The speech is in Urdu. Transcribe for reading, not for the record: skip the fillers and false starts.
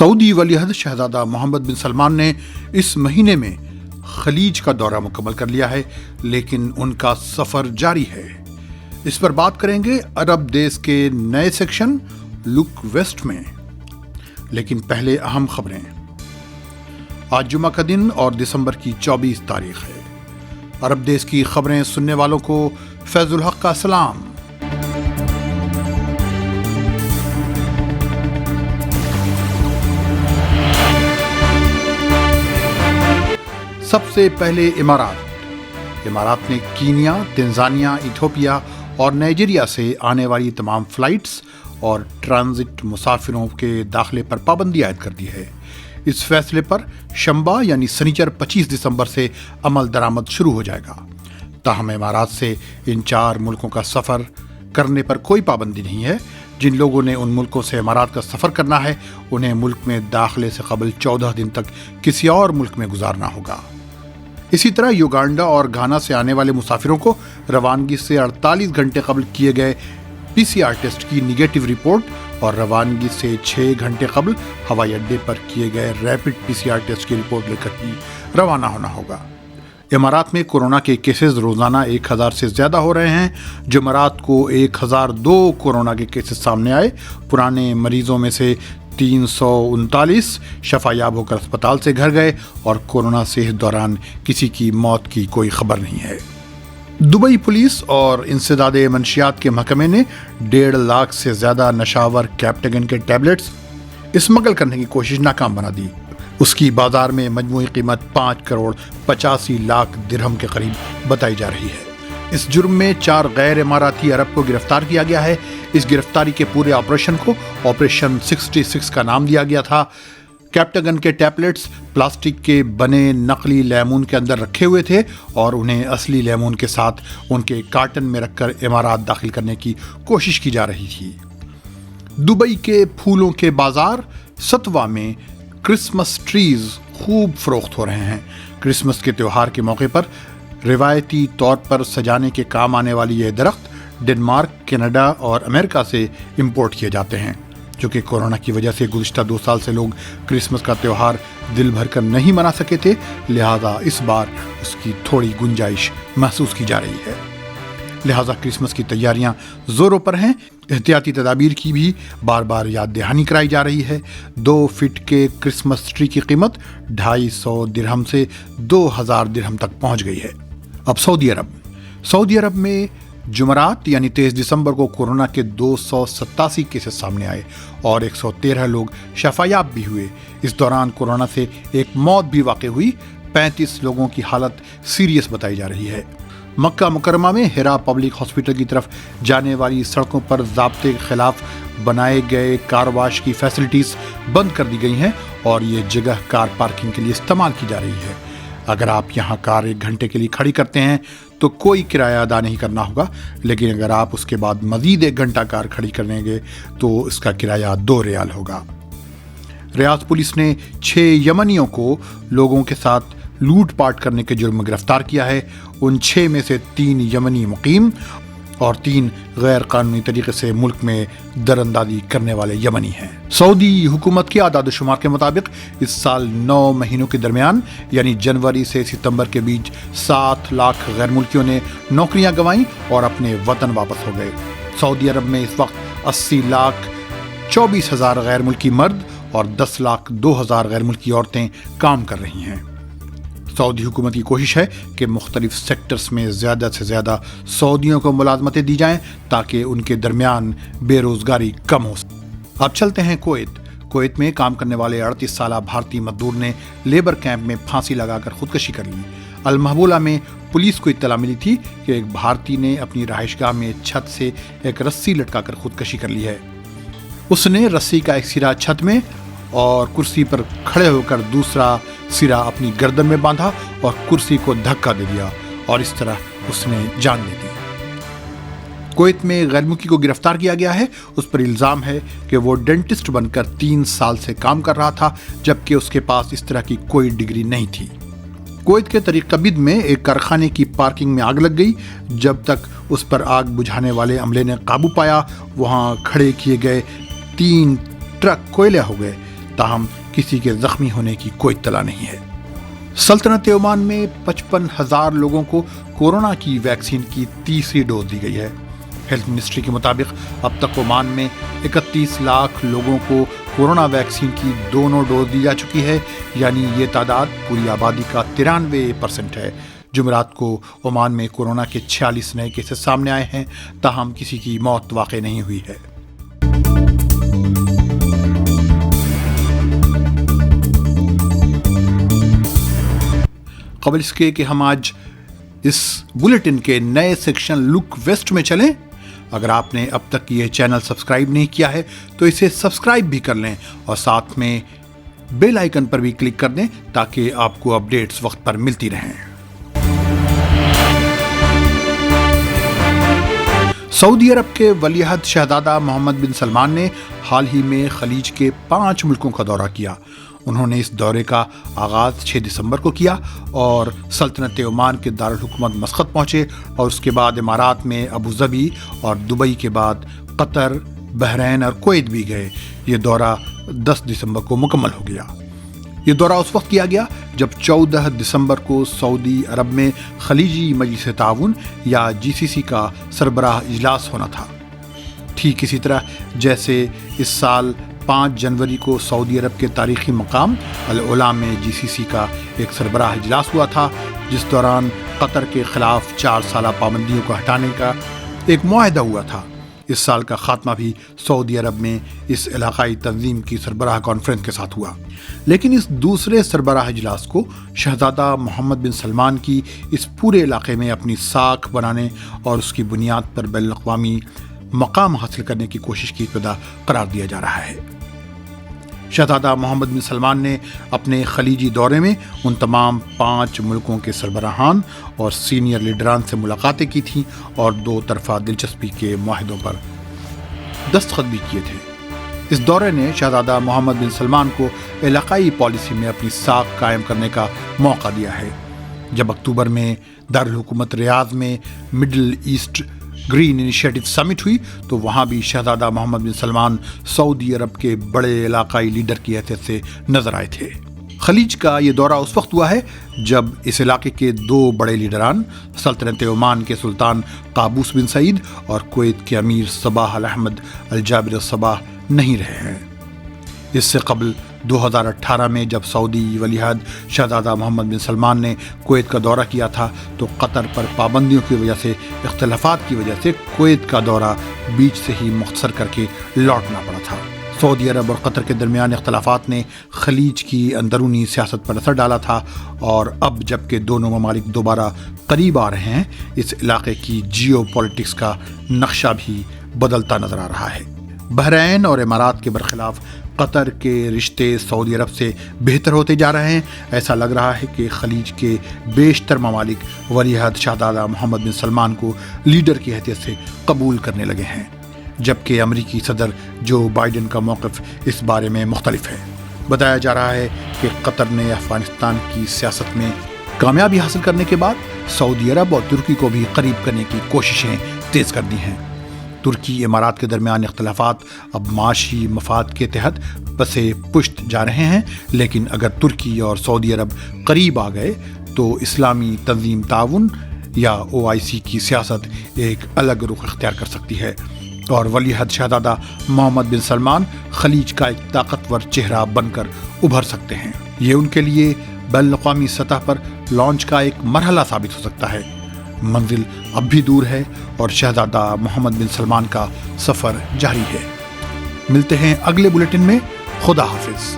سعودی ولیعہد شہزادہ محمد بن سلمان نے اس مہینے میں خلیج کا دورہ مکمل کر لیا ہے، لیکن ان کا سفر جاری ہے۔ اس پر بات کریں گے عرب دیس کے نئے سیکشن لک ویسٹ میں، لیکن پہلے اہم خبریں۔ آج جمعہ کا دن اور دسمبر کی 24 تاریخ ہے۔ عرب دیس کی خبریں سننے والوں کو فیض الحق کا سلام۔ سب سے پہلے امارات نے کینیا، تنزانیہ، ایتھوپیا اور نائجیریا سے آنے والی تمام فلائٹس اور ٹرانزٹ مسافروں کے داخلے پر پابندی عائد کر دی ہے۔ اس فیصلے پر شنبہ یعنی سنیچر 25 دسمبر سے عمل درآمد شروع ہو جائے گا۔ تاہم امارات سے ان 4 ملکوں کا سفر کرنے پر کوئی پابندی نہیں ہے۔ جن لوگوں نے ان ملکوں سے امارات کا سفر کرنا ہے، انہیں ملک میں داخلے سے قبل 14 دن تک کسی اور ملک میں گزارنا ہوگا۔ اسی طرح یوگانڈا اور گھانا سے آنے والے مسافروں کو روانگی سے 48 گھنٹے قبل کیے گئے PCR ٹیسٹ کی نگیٹو رپورٹ اور روانگی سے 6 گھنٹے قبل ہوائی اڈے پر کیے گئے ریپڈ PCR ٹیسٹ کی رپورٹ لے کر ہی روانہ ہونا ہوگا۔ امارات میں کورونا کے کیسز روزانہ 1000 سے زیادہ ہو رہے ہیں۔ جمعرات کو 1002 کورونا کے کیسز سامنے آئے۔ پرانے مریضوں میں سے 339 شفا یاب ہو کر اسپتال سے گھر گئے اور کورونا سے اس دوران کسی کی موت کی کوئی خبر نہیں ہے۔ دبئی پولیس اور انسداد منشیات کے محکمے نے 1.5 لاکھ سے زیادہ نشاور کیپٹاگن کے ٹیبلٹس اسمگل کرنے کی کوشش ناکام بنا دی۔ اس کی بازار میں مجموعی قیمت 5 کروڑ 85 لاکھ درہم کے قریب بتائی جا رہی ہے۔ اس جرم میں 4 غیر اماراتی عرب کو گرفتار کیا گیا ہے۔ اس گرفتاری کے پورے آپریشن کو آپریشن 66 کا نام دیا گیا تھا۔ کیپٹاگن کے ٹیبلٹس پلاسٹک کے بنے نقلی لیمون کے اندر رکھے ہوئے تھے اور انہیں اصلی لیمون کے ساتھ ان کے کارٹن میں رکھ کر امارات داخل کرنے کی کوشش کی جا رہی تھی۔ دبئی کے پھولوں کے بازار ستوا میں کرسمس ٹریز خوب فروخت ہو رہے ہیں۔ کرسمس کے تہوار کے موقع پر روایتی طور پر سجانے کے کام آنے والی یہ درخت ڈنمارک، کینیڈا اور امریکہ سے امپورٹ کیے جاتے ہیں۔ چونکہ کورونا کی وجہ سے گزشتہ 2 سال سے لوگ کرسمس کا تہوار دل بھر کر نہیں منا سکے تھے، لہذا اس بار اس کی تھوڑی گنجائش محسوس کی جا رہی ہے۔ لہذا کرسمس کی تیاریاں زوروں پر ہیں۔ احتیاطی تدابیر کی بھی بار بار یاد دہانی کرائی جا رہی ہے۔ 2 فٹ کے کرسمس ٹری کی قیمت 250 درہم سے 2000 درہم تک پہنچ گئی ہے۔ اب سعودی عرب میں جمعرات یعنی 23 دسمبر کو کورونا کے 287 کیسز سامنے آئے اور 113 لوگ شفا یاب بھی ہوئے۔ اس دوران کورونا سے ایک موت بھی واقع ہوئی۔ 35 لوگوں کی حالت سیریس بتائی جا رہی ہے۔ مکہ مکرمہ میں ہیرا پبلک ہاسپٹل کی طرف جانے والی سڑکوں پر ضابطے کے خلاف بنائے گئے کار واش کی فیسلٹیز بند کر دی گئی ہیں اور یہ جگہ کار پارکنگ کے لیے استعمال کی جا رہی ہے۔ اگر آپ یہاں کار 1 گھنٹے کے لیے کھڑی کرتے ہیں تو کوئی کرایہ ادا نہیں کرنا ہوگا، لیکن اگر آپ اس کے بعد مزید 1 گھنٹہ کار کھڑی کریں گے تو اس کا کرایہ 2 ریال ہوگا۔ ریاض پولیس نے 6 یمنیوں کو لوگوں کے ساتھ لوٹ پاٹ کرنے کے جرم میں گرفتار کیا ہے۔ ان 6 میں سے 3 یمنی مقیم اور 3 غیر قانونی طریقے سے ملک میں دراندازی کرنے والے یمنی ہیں۔ سعودی حکومت کے اعداد و شمار کے مطابق اس سال 9 مہینوں کے درمیان یعنی جنوری سے ستمبر کے بیچ 7 لاکھ غیر ملکیوں نے نوکریاں گنوائیں اور اپنے وطن واپس ہو گئے۔ سعودی عرب میں اس وقت 80 لاکھ 24 ہزار غیر ملکی مرد اور 10 لاکھ 2 ہزار غیر ملکی عورتیں کام کر رہی ہیں۔ سعودی حکومت کی کوشش ہے کہ مختلف سیکٹرز میں زیادہ سے زیادہ سعودیوں کو ملازمتیں دی جائیں تاکہ ان کے درمیان بے روزگاری کم ہو سکے۔ اب چلتے ہیں کویت میں کام کرنے والے 38 سالہ بھارتی مزدور نے لیبر کیمپ میں پھانسی لگا کر خودکشی کر لی۔ المحبولہ میں پولیس کو اطلاع ملی تھی کہ ایک بھارتی نے اپنی رہائش گاہ میں چھت سے ایک رسی لٹکا کر خودکشی کر لی ہے۔ اس نے رسی کا ایک سرا چھت میں اور کرسی پر کھڑے ہو کر دوسرا سرا اپنی گردن میں باندھا اور کرسی کو دھکا دے دیا اور اس طرح اس نے جان دے دی۔ کویت میں غیر ملکی کو گرفتار کیا گیا ہے۔ اس پر الزام ہے کہ وہ ڈینٹسٹ بن کر 3 سال سے کام کر رہا تھا، جبکہ اس کے پاس اس طرح کی کوئی ڈگری نہیں تھی۔ کویت کے طریق بد میں ایک کارخانے کی پارکنگ میں آگ لگ گئی۔ جب تک اس پر آگ بجھانے والے عملے نے قابو پایا، وہاں کھڑے کیے گئے 3 ٹرک کوئلہ ہو گئے۔ تاہم کسی کے زخمی ہونے کی کوئی اطلاع نہیں ہے۔ سلطنت عمان میں 55,000 لوگوں کو کورونا کی ویکسین کی تیسری ڈوز دی گئی ہے۔ ہیلتھ منسٹری کے مطابق اب تک عمان میں 31 لاکھ لوگوں کو کورونا ویکسین کی دونوں ڈوز دی جا چکی ہے، یعنی یہ تعداد پوری آبادی کا 93% ہے۔ جمعرات کو عمان میں کورونا کے 46 نئے کیسز سامنے آئے ہیں، تاہم کسی کی موت واقع نہیں ہوئی ہے۔ قبل اس کے کہ ہم آج اس بلیٹن کے نئے سیکشن لک ویسٹ میں چلیں، اگر آپ نے اب تک یہ چینل سبسکرائب نہیں کیا ہے تو اسے سبسکرائب بھی کر لیں اور ساتھ میں بیل آئیکن پر بھی کلک کر دیں تاکہ آپ کو اپڈیٹس وقت پر ملتی رہیں۔ سعودی عرب کے ولی عہد شہزادہ محمد بن سلمان نے حال ہی میں خلیج کے 5 ملکوں کا دورہ کیا۔ انہوں نے اس دورے کا آغاز 6 دسمبر کو کیا اور سلطنت عمان کے دارالحکومت مسقط پہنچے اور اس کے بعد امارات میں ابوظبی اور دبئی کے بعد قطر، بحرین اور کویت بھی گئے۔ یہ دورہ 10 دسمبر کو مکمل ہو گیا۔ یہ دورہ اس وقت کیا گیا جب 14 دسمبر کو سعودی عرب میں خلیجی مجلس تعاون یا GCC کا سربراہ اجلاس ہونا تھا۔ ٹھیک اسی طرح جیسے اس سال 5 جنوری کو سعودی عرب کے تاریخی مقام العلا میں GCC کا ایک سربراہ اجلاس ہوا تھا، جس دوران قطر کے خلاف 4 سالہ پابندیوں کو ہٹانے کا ایک معاہدہ ہوا تھا۔ اس سال کا خاتمہ بھی سعودی عرب میں اس علاقائی تنظیم کی سربراہ کانفرنس کے ساتھ ہوا، لیکن اس دوسرے سربراہ اجلاس کو شہزادہ محمد بن سلمان کی اس پورے علاقے میں اپنی ساکھ بنانے اور اس کی بنیاد پر بین الاقوامی مقام حاصل کرنے کی کوشش کی ابتدا قرار دیا جا رہا ہے۔ شہزادہ محمد بن سلمان نے اپنے خلیجی دورے میں ان تمام 5 ملکوں کے سربراہان اور سینئر لیڈران سے ملاقاتیں کی تھیں اور 2 طرفہ دلچسپی کے معاہدوں پر دستخط بھی کیے تھے۔ اس دورے نے شہزادہ محمد بن سلمان کو علاقائی پالیسی میں اپنی ساکھ قائم کرنے کا موقع دیا ہے۔ جب اکتوبر میں دارالحکومت ریاض میں مڈل ایسٹ گرین انیشیٹو سمٹ ہوئی تو وہاں بھی شہزادہ محمد بن سلمان سعودی عرب کے بڑے علاقائی لیڈر کی حیثیت سے نظر آئے تھے۔ خلیج کا یہ دورہ اس وقت ہوا ہے جب اس علاقے کے 2 بڑے لیڈران سلطنت عمان کے سلطان قابوس بن سعید اور کویت کے امیر صباح الاحمد الجابر الصباح نہیں رہے ہیں۔ اس سے قبل 2018 میں جب سعودی ولی عہد شہزادہ محمد بن سلمان نے کویت کا دورہ کیا تھا تو قطر پر پابندیوں کی وجہ سے اختلافات کی وجہ سے کویت کا دورہ بیچ سے ہی مختصر کر کے لوٹنا پڑا تھا۔ سعودی عرب اور قطر کے درمیان اختلافات نے خلیج کی اندرونی سیاست پر اثر ڈالا تھا، اور اب جب کہ دونوں ممالک دوبارہ قریب آ رہے ہیں، اس علاقے کی جیو پولیٹکس کا نقشہ بھی بدلتا نظر آ رہا ہے۔ بحرین اور امارات کے برخلاف قطر کے رشتے سعودی عرب سے بہتر ہوتے جا رہے ہیں۔ ایسا لگ رہا ہے کہ خلیج کے بیشتر ممالک ولی عہد شہزادہ محمد بن سلمان کو لیڈر کی حیثیت سے قبول کرنے لگے ہیں، جبکہ امریکی صدر جو بائیڈن کا موقف اس بارے میں مختلف ہے۔ بتایا جا رہا ہے کہ قطر نے افغانستان کی سیاست میں کامیابی حاصل کرنے کے بعد سعودی عرب اور ترکی کو بھی قریب کرنے کی کوششیں تیز کر دی ہیں۔ ترکی امارات کے درمیان اختلافات اب معاشی مفاد کے تحت پسے پشت جا رہے ہیں، لیکن اگر ترکی اور سعودی عرب قریب آ گئے تو اسلامی تنظیم تعاون یا OIC کی سیاست ایک الگ رخ اختیار کر سکتی ہے، اور ولی عہد شہزادہ محمد بن سلمان خلیج کا ایک طاقتور چہرہ بن کر ابھر سکتے ہیں۔ یہ ان کے لیے بین الاقوامی سطح پر لانچ کا ایک مرحلہ ثابت ہو سکتا ہے۔ منزل اب بھی دور ہے اور شہزادہ محمد بن سلمان کا سفر جاری ہے۔ ملتے ہیں اگلے بلیٹن میں۔ خدا حافظ۔